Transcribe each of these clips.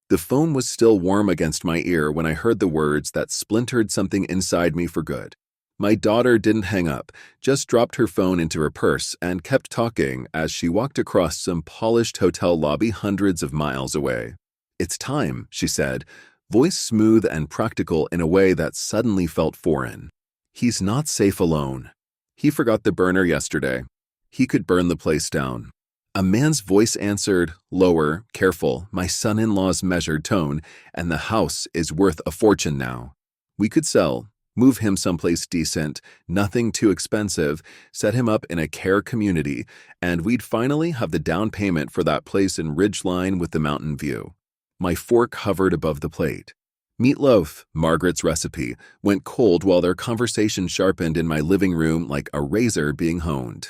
The phone was still warm against my ear when I heard the words that splintered something inside me for good. My daughter didn't hang up, just dropped her phone into her purse and kept talking as she walked across some polished hotel lobby hundreds of miles away. "It's time," she said, voice smooth and practical in a way that suddenly felt foreign. "He's not safe alone. He forgot the burner yesterday. He could burn the place down." A man's voice answered, lower, careful, my son-in-law's measured tone, "And the house is worth a fortune now. We could sell, move him someplace decent, nothing too expensive, set him up in a care community, and we'd finally have the down payment for that place in Ridgeline with the mountain view." My fork hovered above the plate. Meatloaf, Margaret's recipe, went cold while their conversation sharpened in my living room like a razor being honed.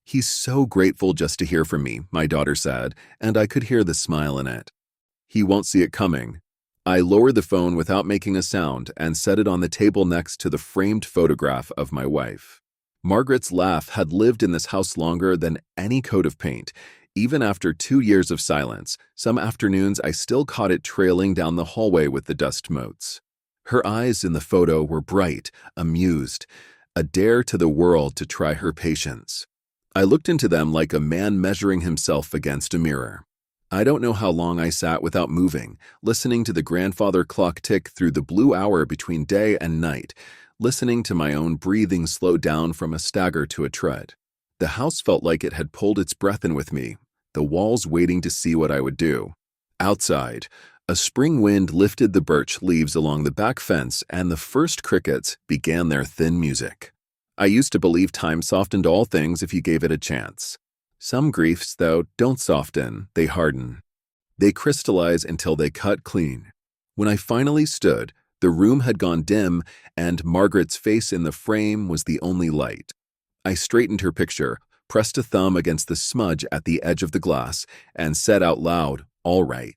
"He's so grateful just to hear from me," my daughter said, and I could hear the smile in it. "He won't see it coming." I lowered the phone without making a sound and set it on the table next to the framed photograph of my wife. Margaret's laugh had lived in this house longer than any coat of paint. Even after 2 years of silence, some afternoons I still caught it trailing down the hallway with the dust motes. Her eyes in the photo were bright, amused, a dare to the world to try her patience. I looked into them like a man measuring himself against a mirror. I don't know how long I sat without moving, listening to the grandfather clock tick through the blue hour between day and night, listening to my own breathing slow down from a stagger to a tread. The house felt like it had pulled its breath in with me, the walls waiting to see what I would do. Outside, a spring wind lifted the birch leaves along the back fence and the first crickets began their thin music. I used to believe time softened all things if you gave it a chance. Some griefs, though, don't soften, they harden. They crystallize until they cut clean. When I finally stood, the room had gone dim and Margaret's face in the frame was the only light. I straightened her picture, pressed a thumb against the smudge at the edge of the glass, and said out loud, "All right."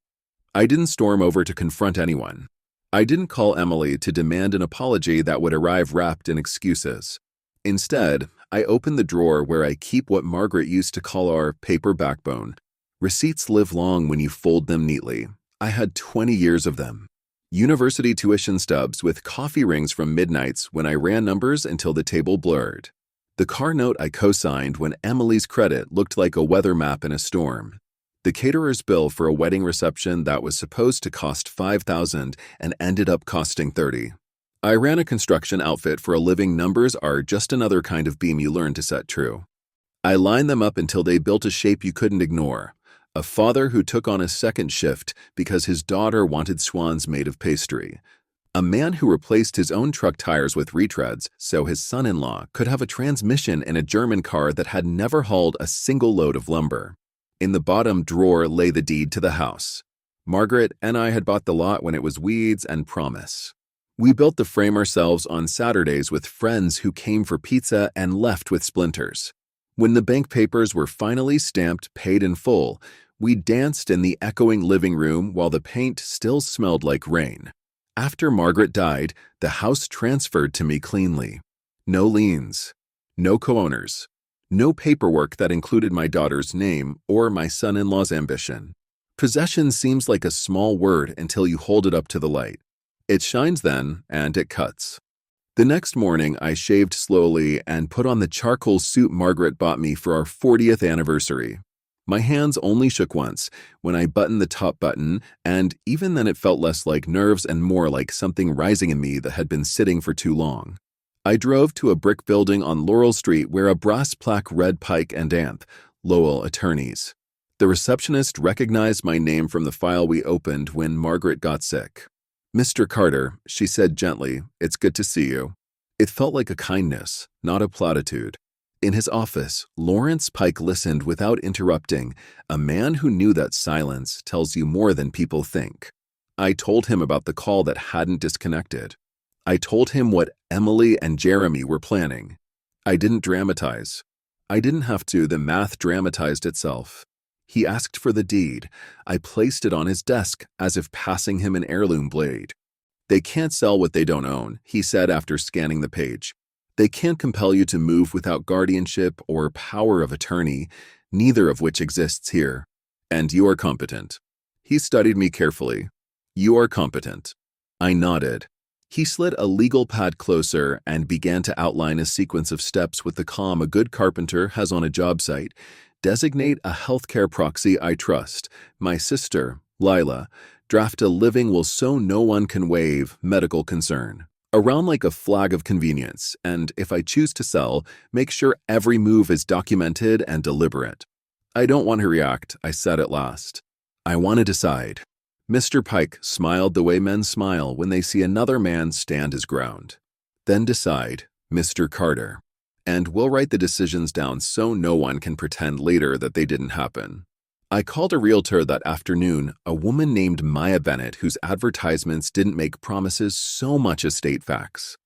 I didn't storm over to confront anyone. I didn't call Emily to demand an apology that would arrive wrapped in excuses. Instead, I opened the drawer where I keep what Margaret used to call our paper backbone. Receipts live long when you fold them neatly. I had 20 years of them. University tuition stubs with coffee rings from midnights when I ran numbers until the table blurred. The car note I co-signed when Emily's credit looked like a weather map in a storm. The caterer's bill for a wedding reception that was supposed to cost $5,000 and ended up costing $30,000. I ran a construction outfit for a living. Numbers are just another kind of beam you learn to set true. I lined them up until they built a shape you couldn't ignore. A father who took on a second shift because his daughter wanted swans made of pastry. A man who replaced his own truck tires with retreads so his son-in-law could have a transmission in a German car that had never hauled a single load of lumber. In the bottom drawer lay the deed to the house. Margaret and I had bought the lot when it was weeds and promise. We built the frame ourselves on Saturdays with friends who came for pizza and left with splinters. When the bank papers were finally stamped paid in full, we danced in the echoing living room while the paint still smelled like rain. After Margaret died, the house transferred to me cleanly. No liens, no co-owners, no paperwork that included my daughter's name or my son-in-law's ambition. Possession seems like a small word until you hold it up to the light. It shines then, and it cuts. The next morning, I shaved slowly and put on the charcoal suit Margaret bought me for our 40th anniversary. My hands only shook once when I buttoned the top button, and even then it felt less like nerves and more like something rising in me that had been sitting for too long. I drove to a brick building on Laurel Street where a brass plaque read Pike and Amp, Lowell Attorneys. The receptionist recognized my name from the file we opened when Margaret got sick. "Mr. Carter," she said gently, "it's good to see you." It felt like a kindness, not a platitude. In his office, Lawrence Pike listened without interrupting, a man who knew that silence tells you more than people think. I told him about the call that hadn't disconnected. I told him what Emily and Jeremy were planning. I didn't dramatize. I didn't have to. The math dramatized itself. He asked for the deed. I placed it on his desk as if passing him an heirloom blade. "They can't sell what they don't own," he said after scanning the page. "They can't compel you to move without guardianship or power of attorney, neither of which exists here. And you are competent." He studied me carefully. You are competent. I nodded. He slid a legal pad closer and began to outline a sequence of steps with the calm a good carpenter has on a job site. Designate a healthcare proxy I trust, my sister, Lila. Draft a living will so no one can waive medical concern. Around like a flag of convenience, and if I choose to sell, make sure every move is documented and deliberate. I don't want to react, I said at last. I want to decide. Mr. Pike smiled the way men smile when they see another man stand his ground. Then decide, Mr. Carter. And we'll write the decisions down so no one can pretend later that they didn't happen. I called a realtor that afternoon, a woman named Maya Bennett whose advertisements didn't make promises so much as state facts.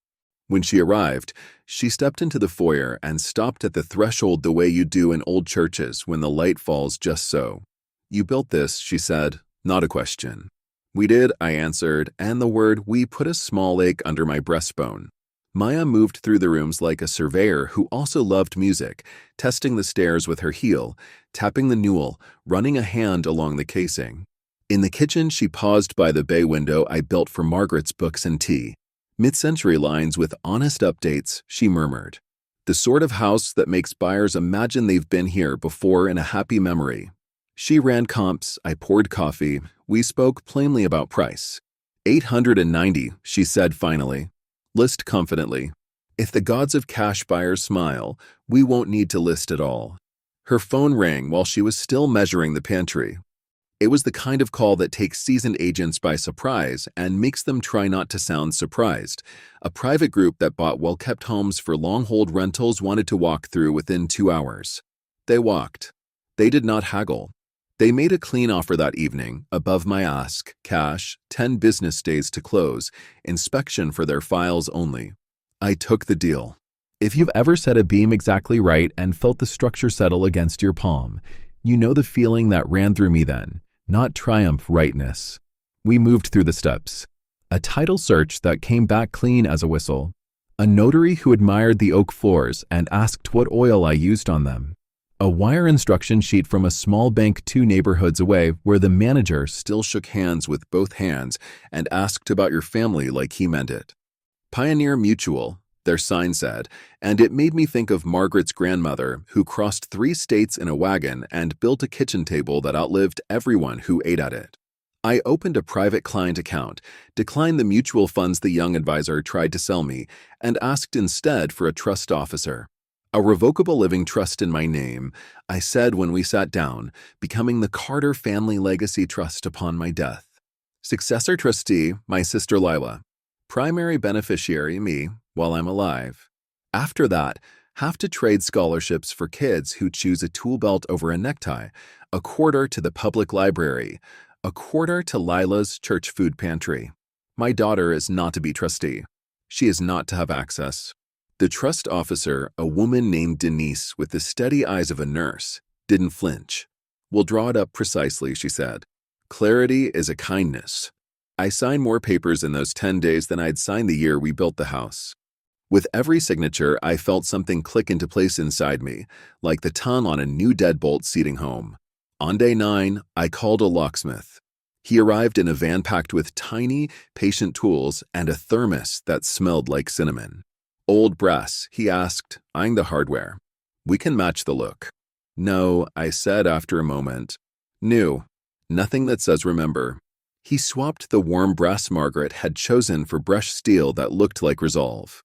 When she arrived, she stepped into the foyer and stopped at the threshold the way you do in old churches when the light falls just so. You built this, she said, not a question. We did, I answered, and the word we put a small ache under my breastbone. Maya moved through the rooms like a surveyor who also loved music, testing the stairs with her heel, tapping the newel, running a hand along the casing. In the kitchen, she paused by the bay window I built for Margaret's books and tea. Mid-century lines with honest updates, she murmured. The sort of house that makes buyers imagine they've been here before in a happy memory. She ran comps, I poured coffee. We spoke plainly about price. $890, she said finally. List confidently. If the gods of cash buyers smile, we won't need to list at all. Her phone rang while she was still measuring the pantry. It was the kind of call that takes seasoned agents by surprise and makes them try not to sound surprised. A private group that bought well-kept homes for long-hold rentals wanted to walk through within 2 hours. They walked. They did not haggle. They made a clean offer that evening, above my ask, cash, 10 business days to close, inspection for their files only. I took the deal. If you've ever set a beam exactly right and felt the structure settle against your palm, you know the feeling that ran through me then, not triumph rightness. We moved through the steps. A title search that came back clean as a whistle. A notary who admired the oak floors and asked what oil I used on them. A wire instruction sheet from a small bank 2 neighborhoods away where the manager still shook hands with both hands and asked about your family like he meant it. Pioneer Mutual, their sign said, and it made me think of Margaret's grandmother who crossed 3 states in a wagon and built a kitchen table that outlived everyone who ate at it. I opened a private client account, declined the mutual funds the young advisor tried to sell me, and asked instead for a trust officer. A revocable living trust in my name, I said when we sat down, becoming the Carter Family Legacy Trust upon my death. Successor trustee, my sister Lila. Primary beneficiary, me, while I'm alive. After that, have to trade scholarships for kids who choose a tool belt over a necktie, a quarter to the public library, a quarter to Lila's church food pantry. My daughter is not to be trustee. She is not to have access. The trust officer, a woman named Denise with the steady eyes of a nurse, didn't flinch. We'll draw it up precisely, she said. Clarity is a kindness. I signed more papers in those 10 days than I'd signed the year we built the house. With every signature, I felt something click into place inside me, like the tongue on a new deadbolt seating home. On day 9, I called a locksmith. He arrived in a van packed with tiny, patient tools and a thermos that smelled like cinnamon. Old brass, he asked, eyeing the hardware. We can match the look. No, I said after a moment. New. Nothing that says remember. He swapped the warm brass Margaret had chosen for brushed steel that looked like resolve.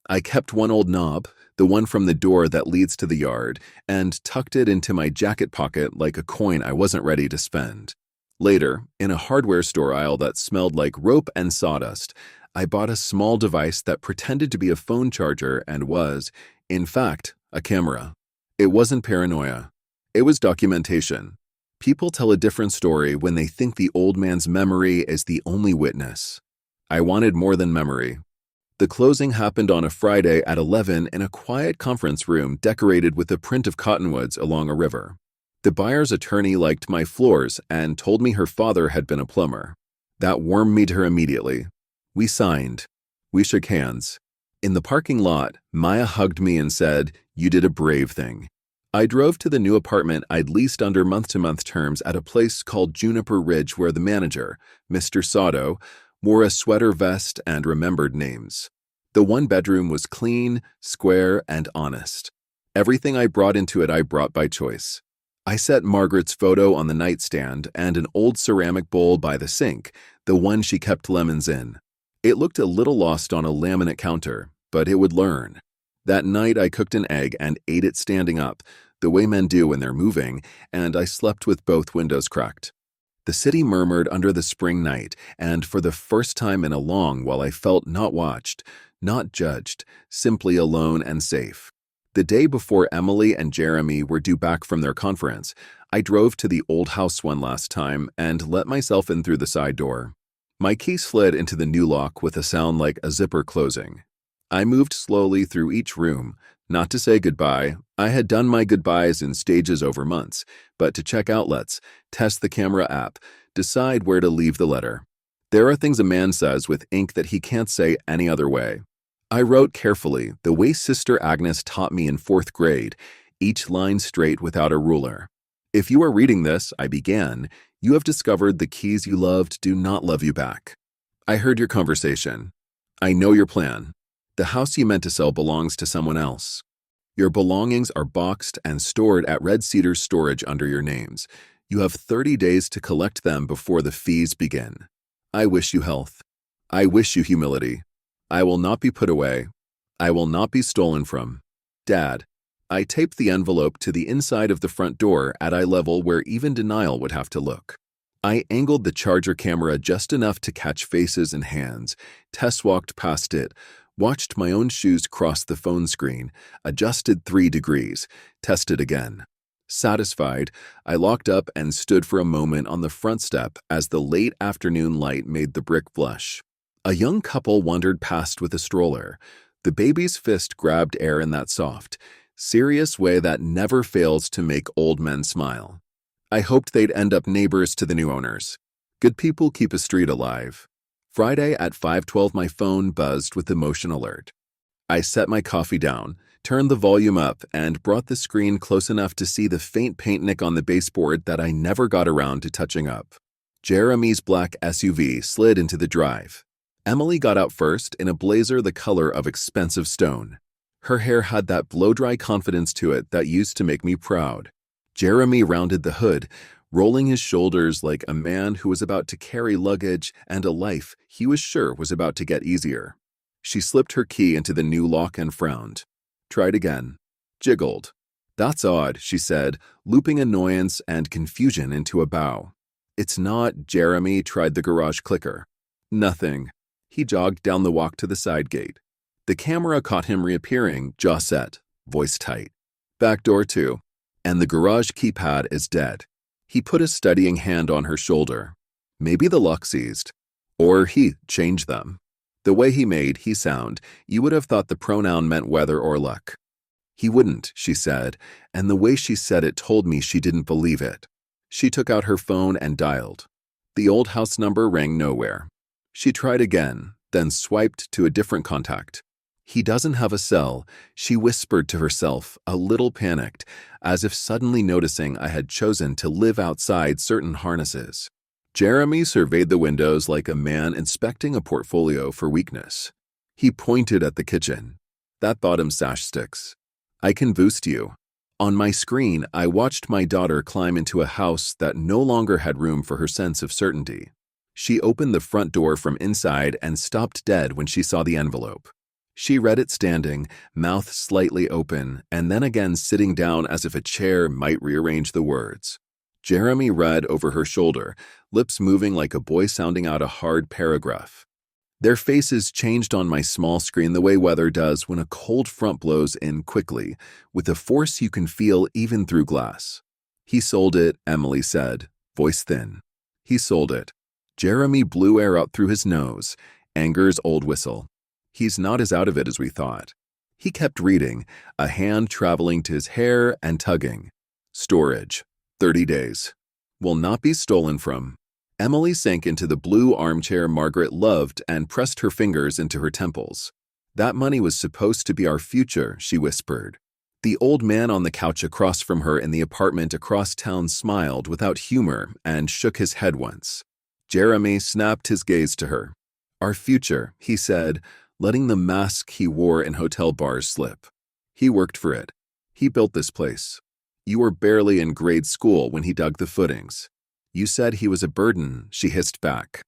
I kept one old knob, the one from the door that leads to the yard, and tucked it into my jacket pocket like a coin I wasn't ready to spend. Later, in a hardware store aisle that smelled like rope and sawdust, I bought a small device that pretended to be a phone charger and was, in fact, a camera. It wasn't paranoia. It was documentation. People tell a different story when they think the old man's memory is the only witness. I wanted more than memory. The closing happened on a Friday at 11 in a quiet conference room decorated with a print of cottonwoods along a river. The buyer's attorney liked my floors and told me her father had been a plumber. That warmed me to her immediately. We signed. We shook hands. In the parking lot, Maya hugged me and said, "You did a brave thing." I drove to the new apartment I'd leased under month-to-month terms at a place called Juniper Ridge where the manager, Mr. Sato, wore a sweater vest and remembered names. The one bedroom was clean, square, and honest. Everything I brought into it I brought by choice. I set Margaret's photo on the nightstand and an old ceramic bowl by the sink, the one she kept lemons in. It looked a little lost on a laminate counter, but it would learn. That night I cooked an egg and ate it standing up, the way men do when they're moving, and I slept with both windows cracked. The city murmured under the spring night, and for the first time in a long while I felt not watched, not judged, simply alone and safe. The day before Emily and Jeremy were due back from their conference, I drove to the old house one last time and let myself in through the side door. My key slid into the new lock with a sound like a zipper closing. I moved slowly through each room, not to say goodbye. I had done my goodbyes in stages over months, but to check outlets, test the camera app, decide where to leave the letter. There are things a man says with ink that he can't say any other way. I wrote carefully, the way Sister Agnes taught me in 4th grade, each line straight without a ruler. If you are reading this, I began, you have discovered the keys you loved do not love you back. I heard your conversation. I know your plan. The house you meant to sell belongs to someone else. Your belongings are boxed and stored at Red Cedar's storage under your names. You have 30 days to collect them before the fees begin. I wish you health. I wish you humility. I will not be put away. I will not be stolen from. Dad. I taped the envelope to the inside of the front door at eye level where even denial would have to look. I angled the charger camera just enough to catch faces and hands. Tess walked past it, watched my own shoes cross the phone screen, adjusted 3 degrees, tested again. Satisfied, I locked up and stood for a moment on the front step as the late afternoon light made the brick blush. A young couple wandered past with a stroller. The baby's fist grabbed air in that soft, serious way that never fails to make old men smile. I hoped they'd end up neighbors to the new owners. Good people keep a street alive. Friday at 5:12 my phone buzzed with the motion alert. I set my coffee down, turned the volume up, and brought the screen close enough to see the faint paint nick on the baseboard that I never got around to touching up. Jeremy's black SUV slid into the drive. Emily got out first in a blazer the color of expensive stone. Her hair had that blow-dry confidence to it that used to make me proud. Jeremy rounded the hood, rolling his shoulders like a man who was about to carry luggage and a life he was sure was about to get easier. She slipped her key into the new lock and frowned. Tried again. Jiggled. That's odd, she said, looping annoyance and confusion into a bow. It's not. Jeremy tried the garage clicker. Nothing. He jogged down the walk to the side gate. The camera caught him reappearing, jaw set, voice tight. Back door too. And the garage keypad is dead. He put a steadying hand on her shoulder. Maybe the lock seized. Or he changed them. The way he sound, you would have thought the pronoun meant weather or luck. He wouldn't, she said, and the way she said it told me she didn't believe it. She took out her phone and dialed. The old house number rang nowhere. She tried again, then swiped to a different contact. He doesn't have a cell, she whispered to herself, a little panicked, as if suddenly noticing I had chosen to live outside certain harnesses. Jeremy surveyed the windows like a man inspecting a portfolio for weakness. He pointed at the kitchen. That bottom sash sticks. I can boost you. On my screen, I watched my daughter climb into a house that no longer had room for her sense of certainty. She opened the front door from inside and stopped dead when she saw the envelope. She read it standing, mouth slightly open, and then again sitting down as if a chair might rearrange the words. Jeremy read over her shoulder, lips moving like a boy sounding out a hard paragraph. Their faces changed on my small screen the way weather does when a cold front blows in quickly, with a force you can feel even through glass. He sold it, Emily said, voice thin. He sold it. Jeremy blew air out through his nose, anger's old whistle. He's not as out of it as we thought. He kept reading, a hand traveling to his hair and tugging. Storage. 30 days. Will not be stolen from. Emily sank into the blue armchair Margaret loved and pressed her fingers into her temples. That money was supposed to be our future, she whispered. The old man on the couch across from her in the apartment across town smiled without humor and shook his head once. Jeremy snapped his gaze to her. "Our future," he said, letting the mask he wore in hotel bars slip. "He worked for it. He built this place. You were barely in grade school when he dug the footings. You said he was a burden," she hissed back.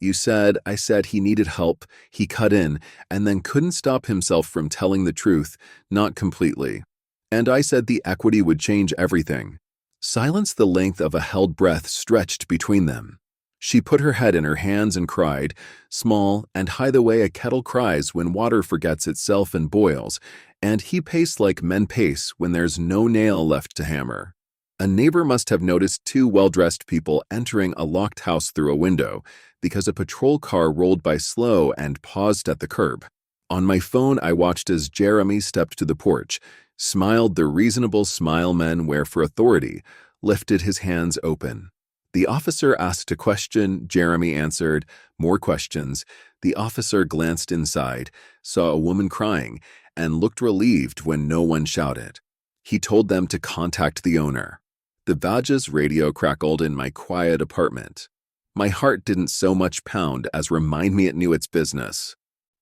I said he needed help, he cut in, and then couldn't stop himself from telling the truth, not completely. And I said the equity would change everything." Silence the length of a held breath stretched between them. She put her head in her hands and cried, small and high the way a kettle cries when water forgets itself and boils, and he paced like men pace when there's no nail left to hammer. A neighbor must have noticed two well-dressed people entering a locked house through a window, because a patrol car rolled by slow and paused at the curb. On my phone, I watched as Jeremy stepped to the porch, smiled the reasonable smile men wear for authority, lifted his hands open. The officer asked a question, Jeremy answered. More questions. The officer glanced inside, saw a woman crying, and looked relieved when no one shouted. He told them to contact the owner. The Vaj's radio crackled in my quiet apartment. My heart didn't so much pound as remind me it knew its business.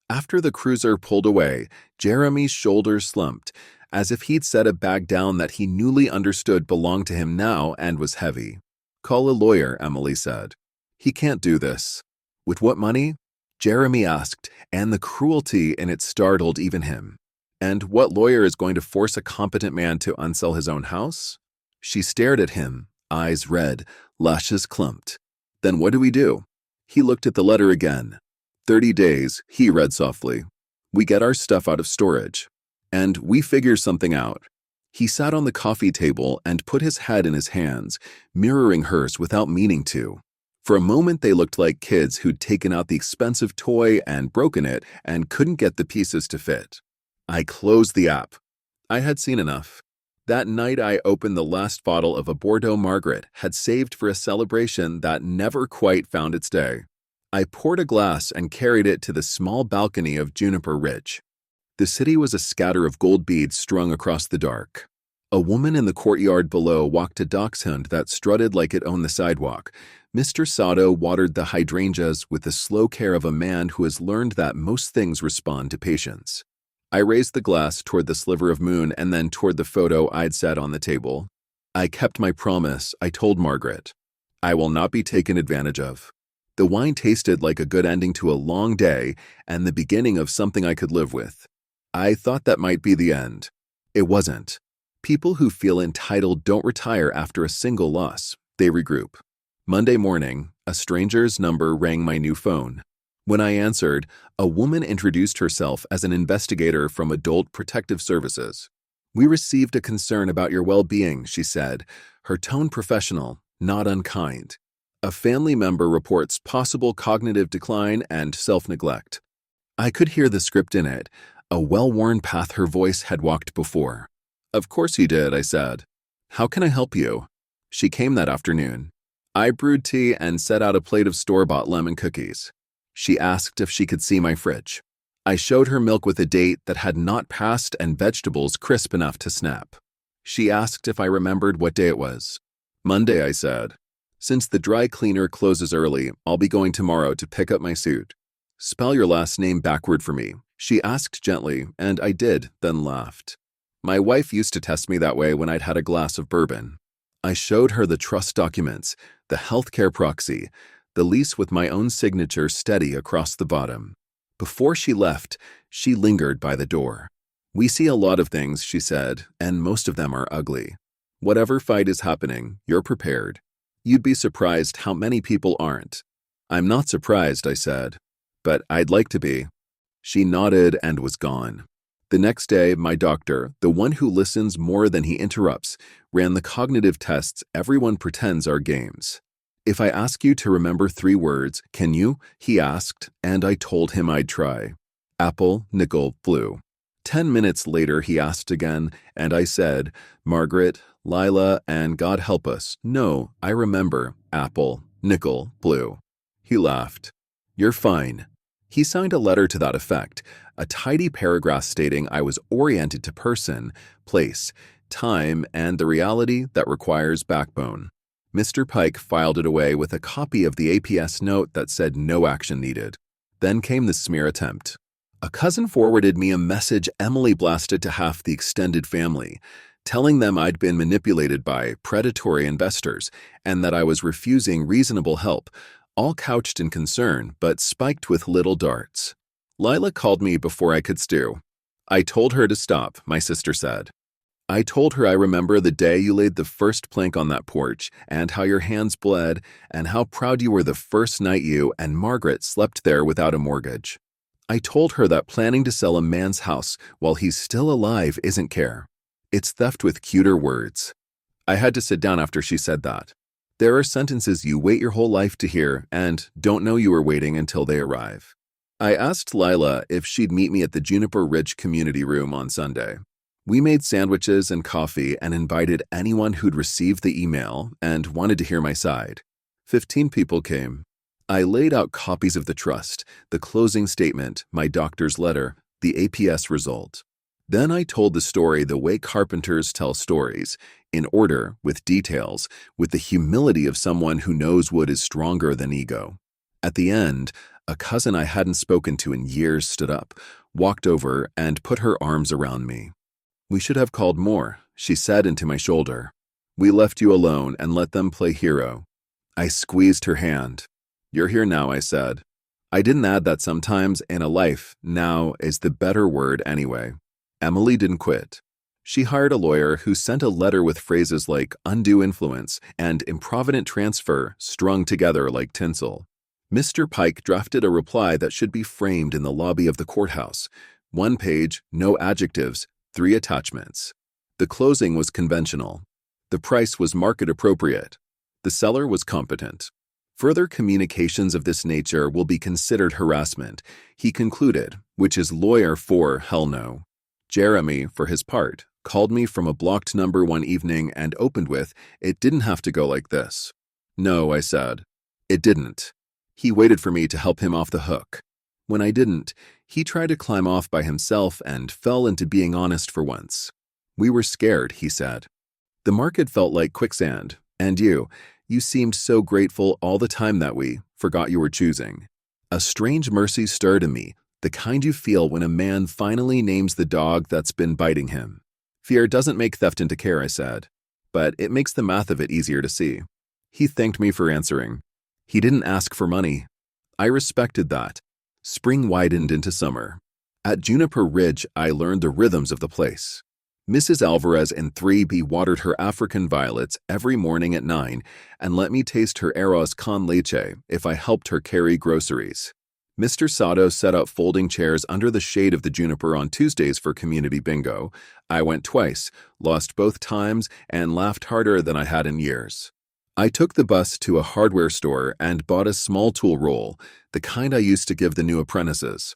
After the cruiser pulled away, Jeremy's shoulders slumped, as if he'd set a bag down that he newly understood belonged to him now and was heavy. "Call a lawyer," Emily said. "He can't do this." "With what money?" Jeremy asked, and the cruelty in it startled even him. "And what lawyer is going to force a competent man to unsell his own house?" She stared at him, eyes red, lashes clumped. "Then what do we do?" He looked at the letter again. 30 days, he read softly. "We get our stuff out of storage. And we figure something out." He sat on the coffee table and put his head in his hands, mirroring hers without meaning to. For a moment they looked like kids who'd taken out the expensive toy and broken it and couldn't get the pieces to fit. I closed the app. I had seen enough. That night I opened the last bottle of a Bordeaux Margaret had saved for a celebration that never quite found its day. I poured a glass and carried it to the small balcony of Juniper Ridge. The city was a scatter of gold beads strung across the dark. A woman in the courtyard below walked a dachshund that strutted like it owned the sidewalk. Mr. Sato watered the hydrangeas with the slow care of a man who has learned that most things respond to patience. I raised the glass toward the sliver of moon and then toward the photo I'd set on the table. "I kept my promise," I told Margaret. "I will not be taken advantage of." The wine tasted like a good ending to a long day and the beginning of something I could live with. I thought that might be the end. It wasn't. People who feel entitled don't retire after a single loss. They regroup. Monday morning, a stranger's number rang my new phone. When I answered, a woman introduced herself as an investigator from Adult Protective Services. "We received a concern about your well-being," she said, her tone professional, not unkind. "A family member reports possible cognitive decline and self-neglect." I could hear the script in it, a well-worn path her voice had walked before. "Of course he did," I said. "How can I help you?" She came that afternoon. I brewed tea and set out a plate of store-bought lemon cookies. She asked if she could see my fridge. I showed her milk with a date that had not passed and vegetables crisp enough to snap. She asked if I remembered what day it was. "Monday," I said. "Since the dry cleaner closes early, I'll be going tomorrow to pick up my suit." "Spell your last name backward for me," she asked gently, and I did, then laughed. My wife used to test me that way when I'd had a glass of bourbon. I showed her the trust documents, the healthcare proxy, the lease with my own signature steady across the bottom. Before she left, she lingered by the door. "We see a lot of things," she said, "and most of them are ugly. Whatever fight is happening, you're prepared. You'd be surprised how many people aren't." "I'm not surprised," I said, "but I'd like to be." She nodded and was gone. The next day, my doctor, the one who listens more than he interrupts, ran the cognitive tests everyone pretends are games. "If I ask you to remember 3 words, can you?" he asked, and I told him I'd try. Apple, nickel, blue. 10 minutes later, he asked again, and I said, "Margaret, Lila, and God help us. No, I remember. Apple, nickel, blue." He laughed. "You're fine." He signed a letter to that effect, a tidy paragraph stating I was oriented to person, place, time, and the reality that requires backbone. Mr. Pike filed it away with a copy of the APS note that said no action needed. Then came the smear attempt. A cousin forwarded me a message Emily blasted to half the extended family, telling them I'd been manipulated by predatory investors and that I was refusing reasonable help, all couched in concern but spiked with little darts. Lila called me before I could stew. I told her to stop, my sister said. I told her I remember the day you laid the first plank on that porch and how your hands bled and how proud you were the first night you and Margaret slept there without a mortgage. I told her that planning to sell a man's house while he's still alive isn't care. It's theft with cuter words. I had to sit down after she said that. There are sentences you wait your whole life to hear and don't know you were waiting until they arrive. I asked Lila if she'd meet me at the Juniper Ridge Community Room on Sunday. We made sandwiches and coffee and invited anyone who'd received the email and wanted to hear my side. 15 people came. I laid out copies of the trust, the closing statement, my doctor's letter, the APS result. Then I told the story the way carpenters tell stories, in order, with details, with the humility of someone who knows wood is stronger than ego. At the end, a cousin I hadn't spoken to in years stood up, walked over, and put her arms around me. We should have called more, she said into my shoulder. We left you alone and let them play hero. I squeezed her hand. You're here now, I said. I didn't add that sometimes in a life, now is the better word anyway. Emily didn't quit. She hired a lawyer who sent a letter with phrases like undue influence and improvident transfer strung together like tinsel. Mr. Pike drafted a reply that should be framed in the lobby of the courthouse. 1 page, no adjectives, 3 attachments. The closing was conventional. The price was market appropriate. The seller was competent. Further communications of this nature will be considered harassment, he concluded, which is lawyer for hell no. Jeremy, for his part, called me from a blocked number one evening and opened with, "It didn't have to go like this." No, I said. It didn't. He waited for me to help him off the hook. When I didn't, he tried to climb off by himself and fell into being honest for once. We were scared, he said. The market felt like quicksand, and you seemed so grateful all the time that we forgot you were choosing. A strange mercy stirred in me, the kind you feel when a man finally names the dog that's been biting him. Fear doesn't make theft into care, I said, but it makes the math of it easier to see. He thanked me for answering. He didn't ask for money. I respected that. Spring widened into summer. At Juniper Ridge, I learned the rhythms of the place. Mrs. Alvarez in 3B watered her African violets every morning at 9 and let me taste her arroz con leche if I helped her carry groceries. Mr. Sato set up folding chairs under the shade of the juniper on Tuesdays for community bingo. I went twice, lost both times, and laughed harder than I had in years. I took the bus to a hardware store and bought a small tool roll, the kind I used to give the new apprentices.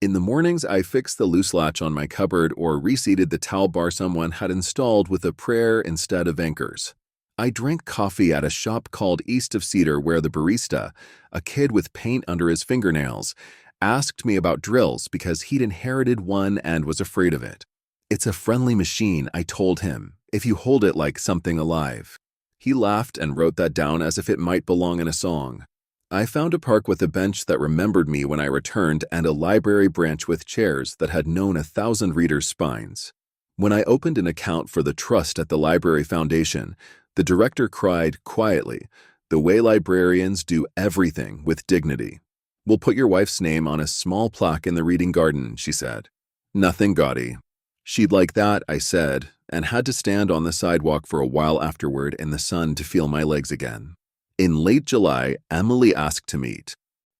In the mornings, I fixed the loose latch on my cupboard or reseated the towel bar someone had installed with a prayer instead of anchors. I drank coffee at a shop called East of Cedar where the barista, a kid with paint under his fingernails, asked me about drills because he'd inherited one and was afraid of it. It's a friendly machine, I told him, if you hold it like something alive. He laughed and wrote that down as if it might belong in a song. I found a park with a bench that remembered me when I returned and a library branch with chairs that had known 1,000 readers' spines. When I opened an account for the trust at the Library Foundation, the director cried quietly, "The way librarians do everything with dignity. We'll put your wife's name on a small plaque in the reading garden," she said. Nothing gaudy. She'd like that, I said, and had to stand on the sidewalk for a while afterward in the sun to feel my legs again. In late July, Emily asked to meet.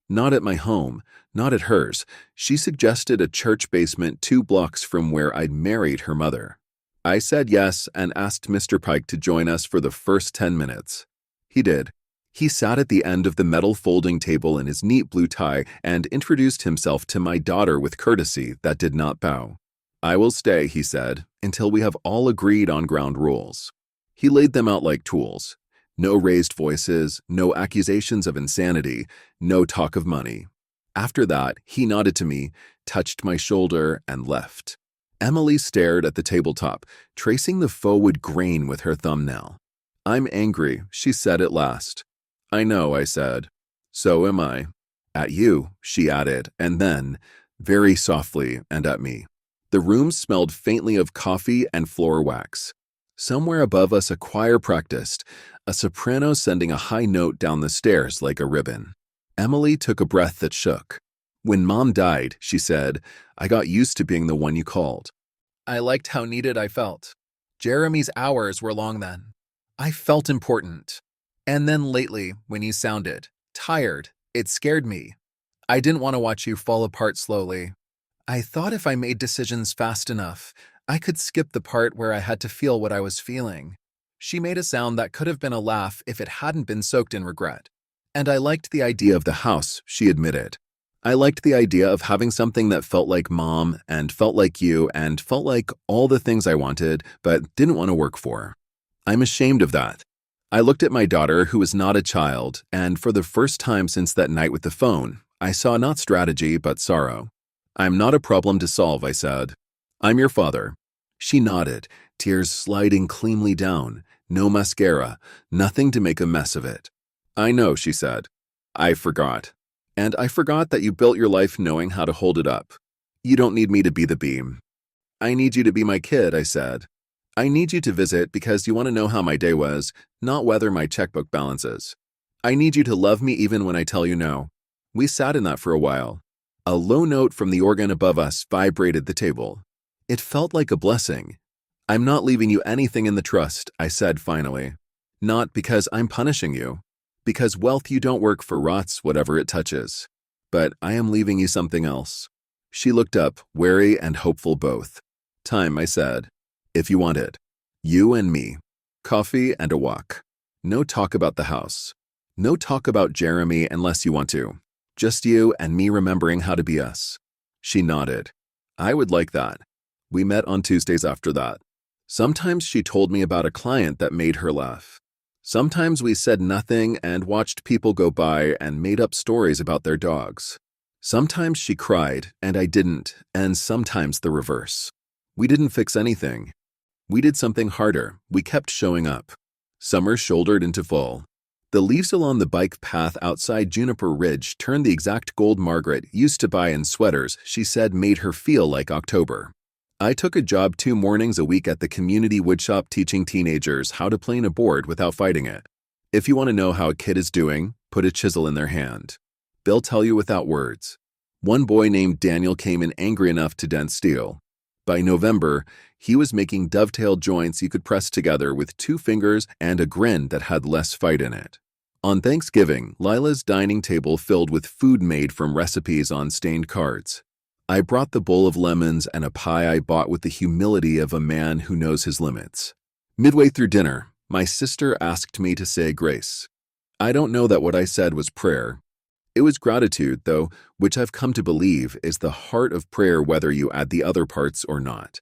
Not at my home, not at hers. She suggested a church basement 2 blocks from where I'd married her mother. I said yes and asked Mr. Pike to join us for the first 10 minutes. He did. He sat at the end of the metal folding table in his neat blue tie and introduced himself to my daughter with courtesy that did not bow. "I will stay," he said, "until we have all agreed on ground rules." He laid them out like tools. No raised voices, no accusations of insanity, no talk of money. After that, he nodded to me, touched my shoulder, and left. Emily stared at the tabletop, tracing the forward grain with her thumbnail. "I'm angry," she said at last. "I know," I said. "So am I." "At you," she added, and then, very softly, and at me. The room smelled faintly of coffee and floor wax. Somewhere above us a choir practiced, a soprano sending a high note down the stairs like a ribbon. Emily took a breath that shook. "When Mom died," she said, "I got used to being the one you called. I liked how needed I felt. Jeremy's hours were long then. I felt important. And then lately, when you sounded tired, it scared me. I didn't want to watch you fall apart slowly. I thought if I made decisions fast enough, I could skip the part where I had to feel what I was feeling." She made a sound that could have been a laugh if it hadn't been soaked in regret. "And I liked the idea of the house," she admitted. "I liked the idea of having something that felt like Mom and felt like you and felt like all the things I wanted but didn't want to work for. I'm ashamed of that." I looked at my daughter, who was not a child, and for the first time since that night with the phone, I saw not strategy but sorrow. "I'm not a problem to solve," I said. "I'm your father." She nodded, tears sliding cleanly down, no mascara, nothing to make a mess of it. "I know," she said. "I forgot. And I forgot that you built your life knowing how to hold it up. You don't need me to be the beam." "I need you to be my kid," I said. "I need you to visit because you want to know how my day was, not whether my checkbook balances. I need you to love me even when I tell you no." We sat in that for a while. A low note from the organ above us vibrated the table. It felt like a blessing. "I'm not leaving you anything in the trust," I said finally. "Not because I'm punishing you. Because wealth you don't work for rots whatever it touches. But I am leaving you something else." She looked up, wary and hopeful both. "Time," I said. "If you want it. You and me. Coffee and a walk. No talk about the house. No talk about Jeremy unless you want to. Just you and me remembering how to be us." She nodded. "I would like that." We met on Tuesdays after that. Sometimes she told me about a client that made her laugh. Sometimes we said nothing and watched people go by and made up stories about their dogs. Sometimes she cried and I didn't, and sometimes the reverse. We didn't fix anything. We did something harder. We kept showing up. Summer shouldered into fall. The leaves along the bike path outside Juniper Ridge turned the exact gold Margaret used to buy in sweaters she said made her feel like October. I took a job 2 mornings a week at the community woodshop teaching teenagers how to plane a board without fighting it. If you want to know how a kid is doing, put a chisel in their hand. They'll tell you without words. One boy named Daniel came in angry enough to dent steel. By November, he was making dovetail joints you could press together with 2 fingers and a grin that had less fight in it. On Thanksgiving, Lila's dining table filled with food made from recipes on stained cards. I brought the bowl of lemons and a pie I bought with the humility of a man who knows his limits. Midway through dinner, my sister asked me to say grace. I don't know that what I said was prayer. It was gratitude, though, which I've come to believe is the heart of prayer whether you add the other parts or not.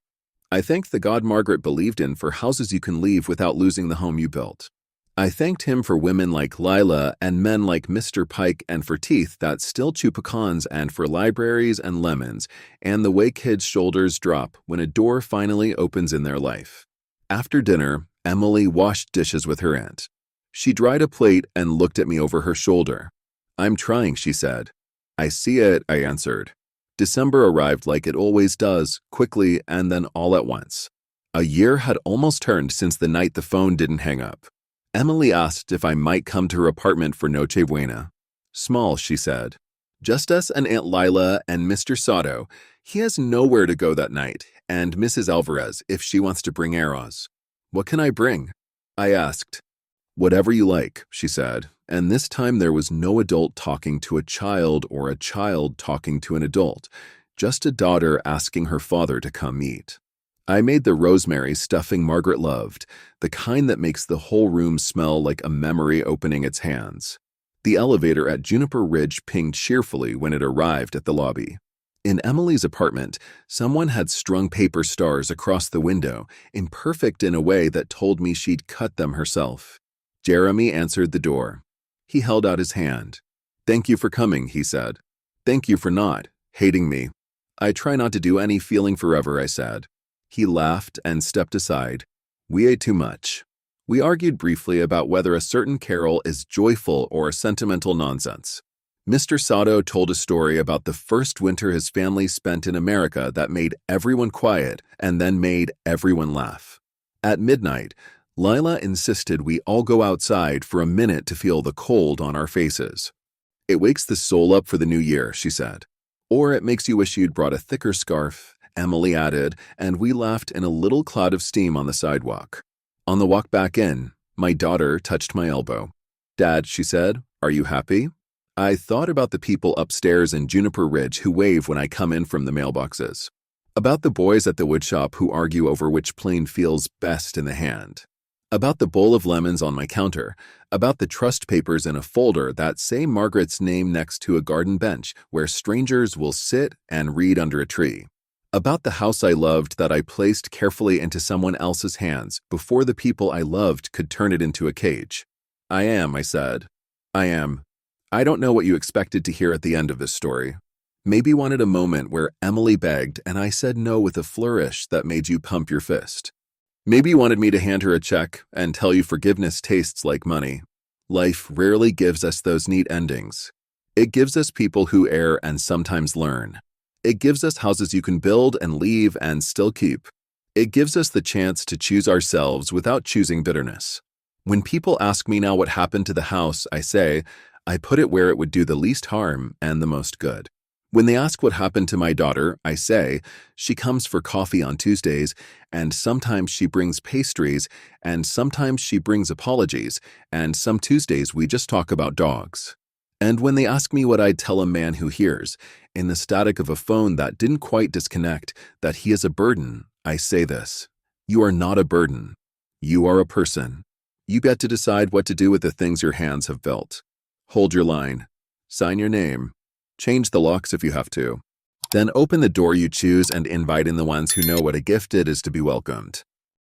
I thanked the God Margaret believed in for houses you can leave without losing the home you built. I thanked him for women like Lila and men like Mr. Pike and for teeth that still chew pecans and for libraries and lemons and the way kids' shoulders drop when a door finally opens in their life. After dinner, Emily washed dishes with her aunt. She dried a plate and looked at me over her shoulder. "I'm trying," she said. "I see it," I answered. December arrived like it always does, quickly and then all at once. A year had almost turned since the night the phone didn't hang up. Emily asked if I might come to her apartment for Noche Buena. "Small," she said. "Just us and Aunt Lila and Mr. Sato. He has nowhere to go that night, and Mrs. Alvarez if she wants to bring arrows." "What can I bring?" I asked. "Whatever you like," she said, and this time there was no adult talking to a child or a child talking to an adult, just a daughter asking her father to come eat. I made the rosemary stuffing Margaret loved, the kind that makes the whole room smell like a memory opening its hands. The elevator at Juniper Ridge pinged cheerfully when it arrived at the lobby. In Emily's apartment, someone had strung paper stars across the window, imperfect in a way that told me she'd cut them herself. Jeremy answered the door. He held out his hand. "Thank you for coming," he said. Thank you for not hating me. I try not to do any feeling forever, I said. He laughed and stepped aside. We ate too much. We argued briefly about whether a certain carol is joyful or sentimental nonsense. Mr. Sato told a story about the first winter his family spent in America that made everyone quiet and then made everyone laugh. At midnight, Lila insisted we all go outside for a minute to feel the cold on our faces. It wakes the soul up for the new year, she said. Or it makes you wish you'd brought a thicker scarf, Emily added, and we laughed in a little cloud of steam on the sidewalk. On the walk back in, my daughter touched my elbow. Dad, she said, are you happy? I thought about the people upstairs in Juniper Ridge who wave when I come in from the mailboxes. About the boys at the woodshop who argue over which plane feels best in the hand. About the bowl of lemons on my counter. About the trust papers in a folder that say Margaret's name next to a garden bench where strangers will sit and read under a tree. About the house I loved that I placed carefully into someone else's hands before the people I loved could turn it into a cage. I am, I said. I am. I don't know what you expected to hear at the end of this story. Maybe wanted a moment where Emily begged and I said no with a flourish that made you pump your fist. Maybe you wanted me to hand her a check and tell you forgiveness tastes like money. Life rarely gives us those neat endings. It gives us people who err and sometimes learn. It gives us houses you can build and leave and still keep. It gives us the chance to choose ourselves without choosing bitterness. When people ask me now what happened to the house, I say, I put it where it would do the least harm and the most good. When they ask what happened to my daughter, I say, she comes for coffee on Tuesdays, and sometimes she brings pastries, and sometimes she brings apologies, and some Tuesdays we just talk about dogs. And when they ask me what I'd tell a man who hears, in the static of a phone that didn't quite disconnect, that he is a burden, I say this: you are not a burden. You are a person. You get to decide what to do with the things your hands have built. Hold your line. Sign your name. Change the locks if you have to. Then open the door you choose and invite in the ones who know what a gift it is to be welcomed.